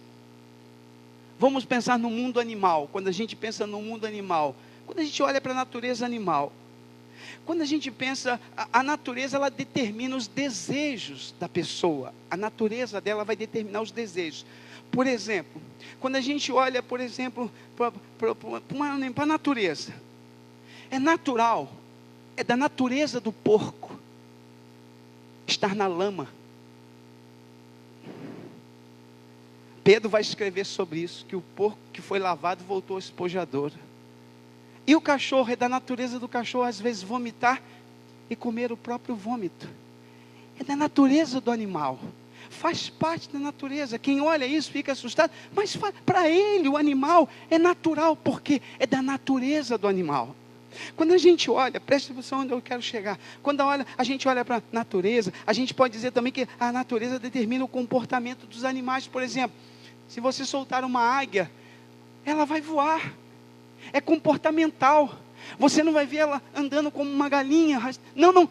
Vamos pensar no mundo animal. Quando a gente pensa no mundo animal, quando a gente olha para a natureza animal, quando a gente pensa, a natureza ela determina os desejos da pessoa. A natureza dela vai determinar os desejos. Por exemplo, quando a gente olha, por exemplo, para a natureza, é natural, é da natureza do porco estar na lama. Pedro vai escrever sobre isso, que o porco que foi lavado voltou ao espojador. E o cachorro, é da natureza do cachorro às vezes vomitar e comer o próprio vômito. É da natureza do animal. Faz parte da natureza. Quem olha isso fica assustado, mas para ele o animal é natural, porque é da natureza do animal. Quando a gente olha, presta atenção onde eu quero chegar. Quando a gente olha para a natureza, a gente pode dizer também que a natureza determina o comportamento dos animais. Por exemplo, se você soltar uma águia, ela vai voar. É comportamental. Você não vai ver ela andando como uma galinha. Não.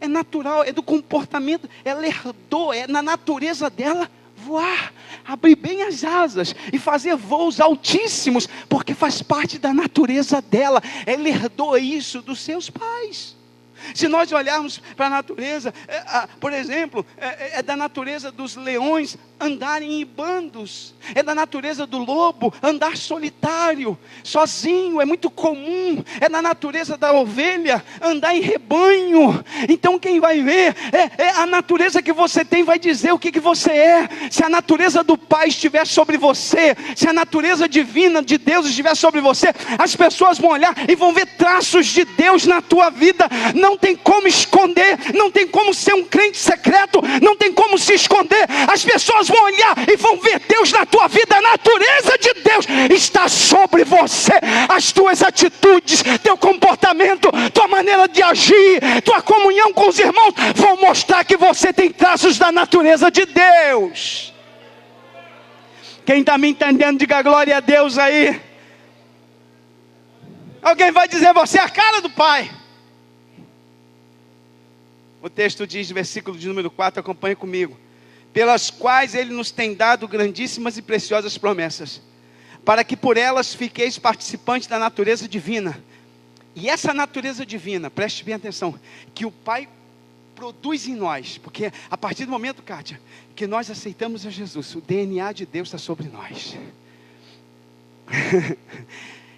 É natural, é do comportamento, ela herdou, é na natureza dela voar, abrir bem as asas e fazer voos altíssimos, porque faz parte da natureza dela. Ela herdou isso dos seus pais. Se nós olharmos para a natureza, por exemplo, é da natureza dos leões andarem em bandos, é da natureza do lobo andar solitário, sozinho, é muito comum, é da natureza da ovelha andar em rebanho. Então quem vai ver, é a natureza que você tem, vai dizer o que você é. Se a natureza do Pai estiver sobre você, se a natureza divina de Deus estiver sobre você, as pessoas vão olhar e vão ver traços de Deus na tua vida. Não tem como esconder, não tem como ser um crente secreto, não tem como se esconder. As pessoas vão olhar e vão ver Deus na tua vida. A natureza de Deus está sobre você. As tuas atitudes, teu comportamento, tua maneira de agir, tua comunhão com os irmãos vão mostrar que você tem traços da natureza de Deus. Quem está me entendendo, diga glória a Deus aí. Alguém vai dizer, você é a cara do Pai. O texto diz, versículo de número 4, acompanhe comigo. Pelas quais Ele nos tem dado grandíssimas e preciosas promessas, para que por elas fiqueis participantes da natureza divina. E essa natureza divina, preste bem atenção, que o Pai produz em nós, porque a partir do momento, Kátia, que nós aceitamos a Jesus, o DNA de Deus está sobre nós.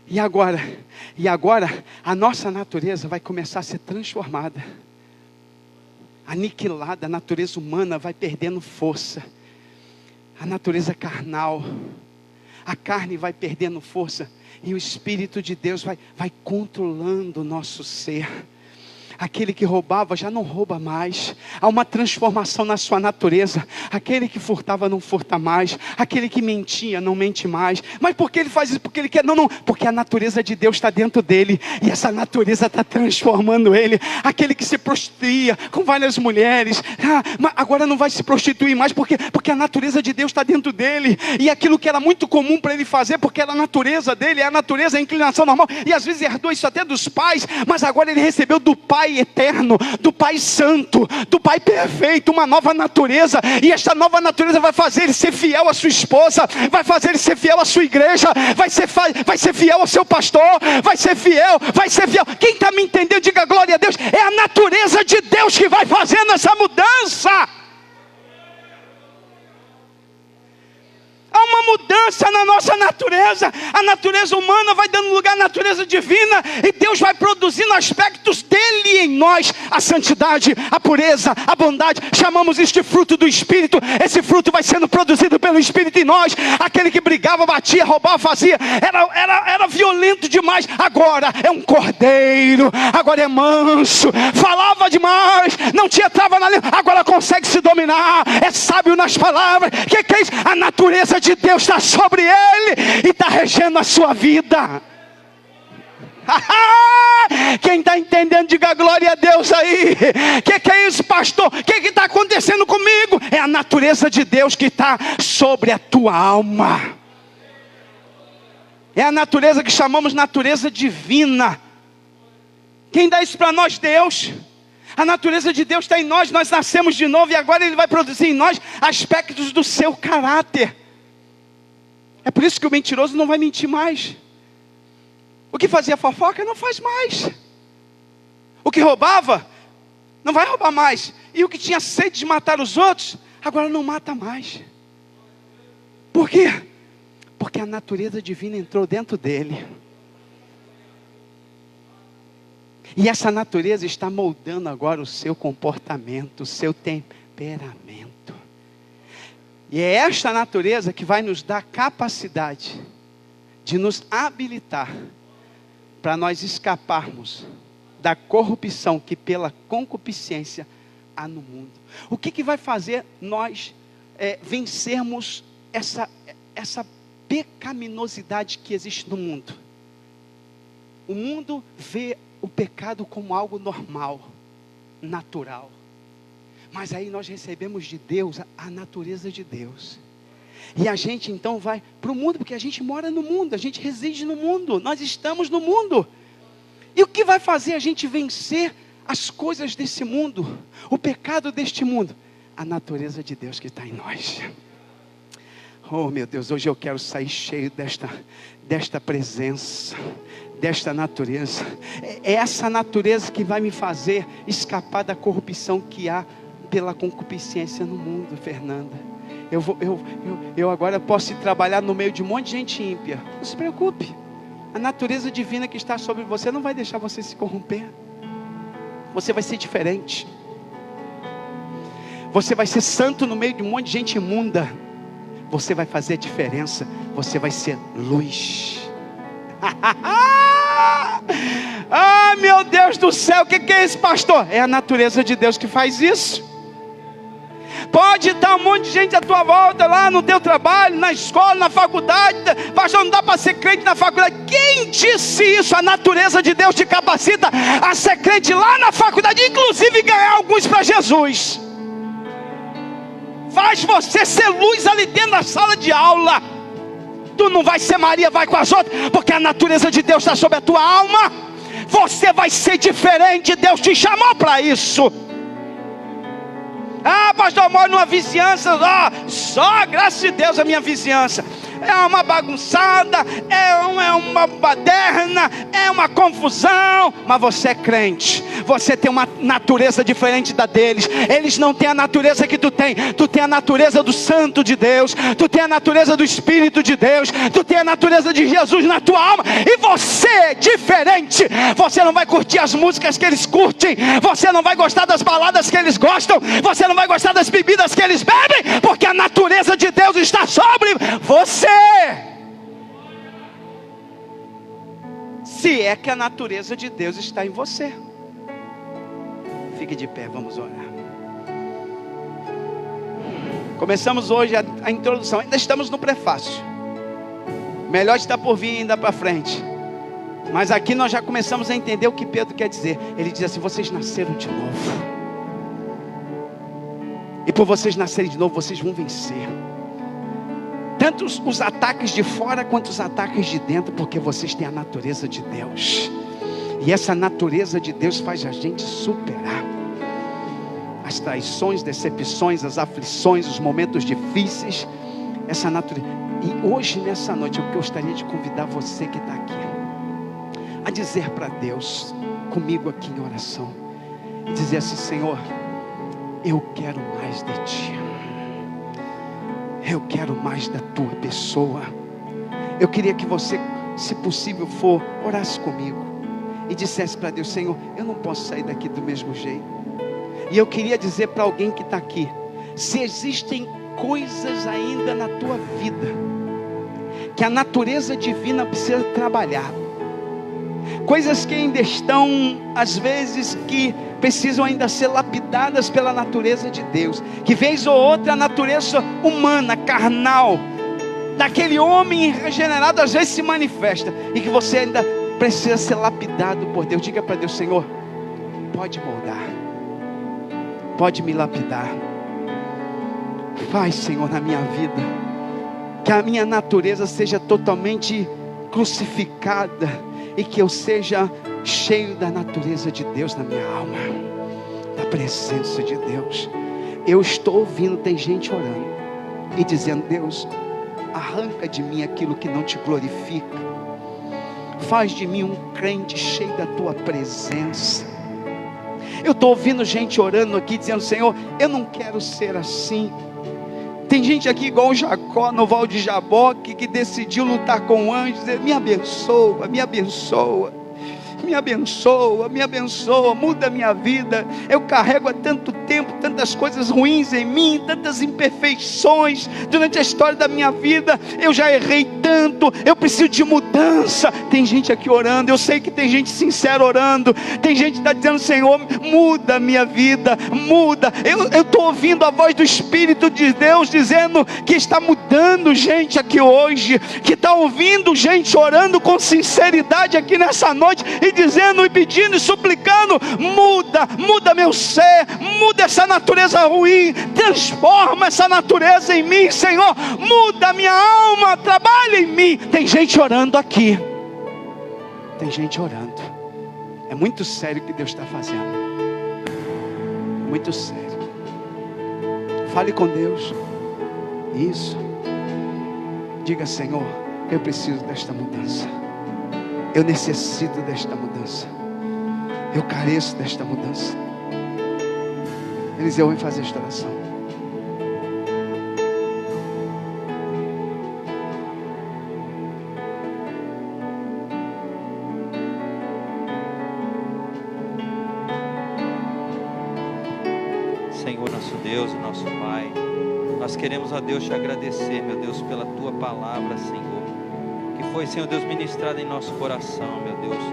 E agora, a nossa natureza vai começar a ser transformada, aniquilada. A natureza humana vai perdendo força, a natureza carnal, a carne vai perdendo força, e o Espírito de Deus vai controlando o nosso ser. Aquele que roubava já não rouba mais. Há uma transformação na sua natureza. Aquele que furtava não furta mais. Aquele que mentia não mente mais. Mas por que ele faz isso? Porque ele quer? Não. Porque a natureza de Deus está dentro dele. E essa natureza está transformando ele. Aquele que se prostituía com várias mulheres, mas agora não vai se prostituir mais. Porque a natureza de Deus está dentro dele. E aquilo que era muito comum para ele fazer, porque era a natureza dele, é a natureza, a inclinação normal. E às vezes herdou isso até dos pais. Mas agora ele recebeu do Pai Pai eterno, do Pai santo, do Pai perfeito, uma nova natureza. E esta nova natureza vai fazer ele ser fiel à sua esposa, vai fazer ele ser fiel à sua igreja, vai ser fiel ao seu pastor, vai ser fiel. Quem está me entendendo, diga glória a Deus. É a natureza de Deus que vai fazendo essa mudança. Há uma mudança na nossa natureza. A natureza humana vai dando lugar à natureza divina, e Deus vai produzindo aspectos dele em nós: a santidade, a pureza, a bondade. Chamamos isso de fruto do Espírito. Esse fruto vai sendo produzido pelo Espírito em nós. Aquele que brigava, batia, roubava, fazia, era violento demais, agora é um cordeiro, agora é manso, falava demais, não tinha trava na língua, agora consegue se dominar, é sábio nas palavras. Que é isso? A natureza de Deus está sobre ele e está regendo a sua vida. Quem está entendendo, diga glória a Deus aí. Que é isso, pastor? O que está acontecendo comigo? É a natureza de Deus que está sobre a tua alma. É a natureza que chamamos natureza divina. Quem dá isso para nós? Deus. A natureza de Deus está em nós. Nós nascemos de novo e agora Ele vai produzir em nós aspectos do seu caráter. É por isso que o mentiroso não vai mentir mais. O que fazia fofoca não faz mais. O que roubava não vai roubar mais. E o que tinha sede de matar os outros, agora não mata mais. Por quê? Porque a natureza divina entrou dentro dele. E essa natureza está moldando agora o seu comportamento, o seu temperamento. E é esta natureza que vai nos dar capacidade de nos habilitar para nós escaparmos da corrupção que pela concupiscência há no mundo. O que vai fazer nós vencermos essa pecaminosidade que existe no mundo? O mundo vê o pecado como algo normal, natural. Mas aí nós recebemos de Deus a natureza de Deus. E a gente então vai para o mundo, porque a gente mora no mundo, a gente reside no mundo, nós estamos no mundo. E o que vai fazer a gente vencer as coisas desse mundo, o pecado deste mundo? A natureza de Deus que está em nós. Oh meu Deus, hoje eu quero sair cheio desta presença, desta natureza. É essa natureza que vai me fazer escapar da corrupção que há pela concupiscência no mundo, Fernanda. Eu agora posso ir trabalhar no meio de um monte de gente ímpia. Não se preocupe. A natureza divina que está sobre você não vai deixar você se corromper. Você vai ser diferente. Você vai ser santo no meio de um monte de gente imunda. Você vai fazer a diferença. Você vai ser luz. Ah, meu Deus do céu, o que é isso, pastor? É a natureza de Deus que faz isso. Pode estar um monte de gente à tua volta, lá no teu trabalho, na escola, na faculdade. Pastor, não dá para ser crente na faculdade. Quem disse isso? A natureza de Deus te capacita a ser crente lá na faculdade, inclusive ganhar alguns para Jesus. Faz você ser luz ali dentro da sala de aula. Tu não vai ser Maria, vai com as outras, porque a natureza de Deus está sobre a tua alma. Você vai ser diferente, Deus te chamou para isso. Ah, pastor, eu moro numa vizinhança, só graças a Deus a minha vizinhança é uma bagunçada, é uma baderna, é uma confusão. Mas você é crente, você tem uma natureza diferente da deles. Eles não têm a natureza que tu tem. Tu tem a natureza do Santo de Deus, tu tem a natureza do Espírito de Deus, tu tem a natureza de Jesus na tua alma. E você é diferente. Você não vai curtir as músicas que eles curtem, você não vai gostar das baladas que eles gostam, você não vai gostar das bebidas que eles bebem, porque a natureza de Deus está sobre você. Se é que a natureza de Deus está em você. Fique de pé, vamos orar. Começamos hoje a introdução, ainda estamos no prefácio. Melhor está por vir ainda para frente. Mas aqui nós já começamos a entender o que Pedro quer dizer. Ele diz assim: vocês nasceram de novo. E por vocês nascerem de novo, vocês vão vencer. Tanto os ataques de fora quanto os ataques de dentro, porque vocês têm a natureza de Deus. E essa natureza de Deus faz a gente superar as traições, decepções, as aflições, os momentos difíceis. Essa natureza. E hoje, nessa noite, eu gostaria de convidar você que está aqui a dizer para Deus, comigo aqui em oração, e dizer assim: Senhor, eu quero mais de Ti, eu quero mais da Tua pessoa. Eu queria que você, se possível for, orasse comigo e dissesse para Deus: Senhor, eu não posso sair daqui do mesmo jeito. E eu queria dizer para alguém que está aqui: se existem coisas ainda na tua vida que a natureza divina precisa trabalhar, coisas que ainda estão, às vezes, que precisam ainda ser lapidadas pela natureza de Deus, que vez ou outra a natureza humana, carnal, daquele homem regenerado às vezes se manifesta, e que você ainda precisa ser lapidado por Deus. Diga para Deus: Senhor, pode moldar, pode me lapidar. Faz, Senhor, na minha vida, que a minha natureza seja totalmente crucificada, e que eu seja cheio da natureza de Deus na minha alma, da presença de Deus. Eu estou ouvindo, tem gente orando e dizendo: Deus, arranca de mim aquilo que não te glorifica, faz de mim um crente cheio da tua presença. Eu estou ouvindo gente orando aqui dizendo: Senhor, eu não quero ser assim. Tem gente aqui igual o Jacó no Val de Jaboque, que decidiu lutar com o anjo, dizer: me abençoa, me abençoa, me abençoa, me abençoa, muda a minha vida. Eu carrego há tanto tempo tantas coisas ruins em mim, tantas imperfeições durante a história da minha vida. Eu já errei tanto, eu preciso de mudança. Tem gente aqui orando, eu sei que tem gente sincera orando. Tem gente que está dizendo: Senhor, muda a minha vida, muda. Eu estou ouvindo a voz do Espírito de Deus dizendo que está mudando gente aqui hoje, que está ouvindo gente orando com sinceridade aqui nessa noite, e dizendo e pedindo e suplicando: muda meu ser, muda essa natureza ruim, transforma essa natureza em mim, Senhor, muda a minha alma, trabalha em mim. Tem gente orando aqui, tem gente orando. É muito sério o que Deus está fazendo, muito sério. Fale com Deus. Isso. Diga: Senhor, eu preciso desta mudança, eu necessito desta mudança, eu careço desta mudança. Eliseu, vem fazer esta oração. Senhor, nosso Deus e nosso Pai, nós queremos, ó Deus, te agradecer, meu Deus, pela tua palavra, Senhor, que foi, Senhor Deus, ministrada em nosso coração, meu Deus.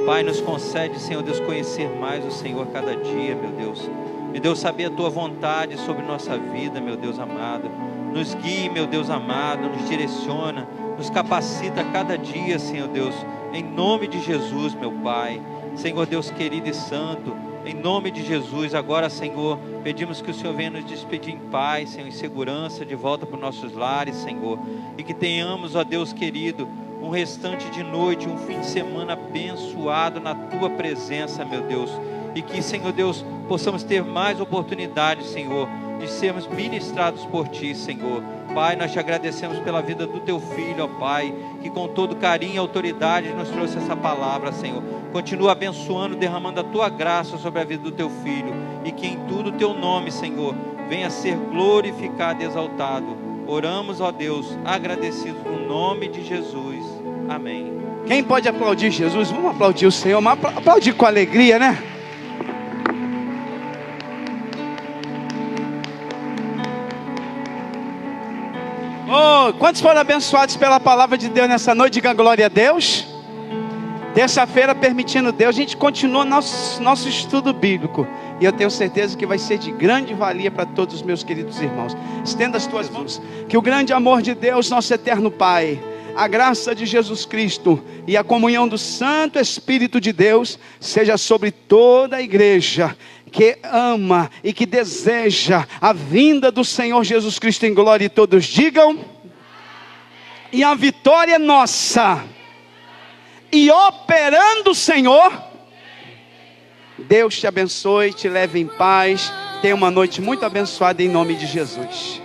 Pai, nos concede, Senhor Deus, conhecer mais o Senhor cada dia, meu Deus. Meu Deus, saber a tua vontade sobre nossa vida, meu Deus amado. Nos guie, meu Deus amado, nos direciona, nos capacita cada dia, Senhor Deus, em nome de Jesus, meu Pai. Senhor Deus querido e santo, em nome de Jesus, agora, Senhor, pedimos que o Senhor venha nos despedir em paz, Senhor, em segurança, de volta para os nossos lares, Senhor. E que tenhamos, ó Deus querido, um restante de noite, um fim de semana abençoado na tua presença, meu Deus. E que, Senhor Deus, possamos ter mais oportunidades, Senhor, de sermos ministrados por Ti, Senhor. Pai, nós te agradecemos pela vida do Teu Filho, ó Pai, que com todo carinho e autoridade nos trouxe essa palavra, Senhor. Continua abençoando, derramando a Tua graça sobre a vida do Teu Filho, e que em tudo o Teu nome, Senhor, venha a ser glorificado e exaltado. Oramos, ó Deus, agradecidos no nome de Jesus. Amém. Quem pode aplaudir Jesus? Vamos aplaudir o Senhor, mas aplaudir com alegria, né? Oh, quantos foram abençoados pela palavra de Deus nessa noite? Diga glória a Deus. Terça-feira, permitindo Deus, a gente continua nosso estudo bíblico, e eu tenho certeza que vai ser de grande valia para todos os meus queridos irmãos. Estenda as tuas mãos. Que o grande amor de Deus, nosso eterno Pai, a graça de Jesus Cristo e a comunhão do Santo Espírito de Deus seja sobre toda a igreja que ama e que deseja a vinda do Senhor Jesus Cristo em glória. E todos digam: e a vitória é nossa, e operando o Senhor, Deus te abençoe, te leve em paz. Tenha uma noite muito abençoada em nome de Jesus.